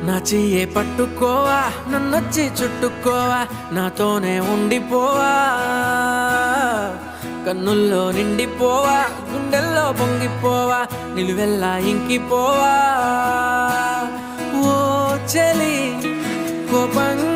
నా చెయ్యే పట్టుకోవా నన్నొచ్చి చుట్టుకోవా నాతోనే ఉండిపోవా కన్నుల్లో నిండిపోవా గుండెల్లో పొంగిపోవా నిలువెల్లా ఇంకిపోవా ఓ చలి కోపంగా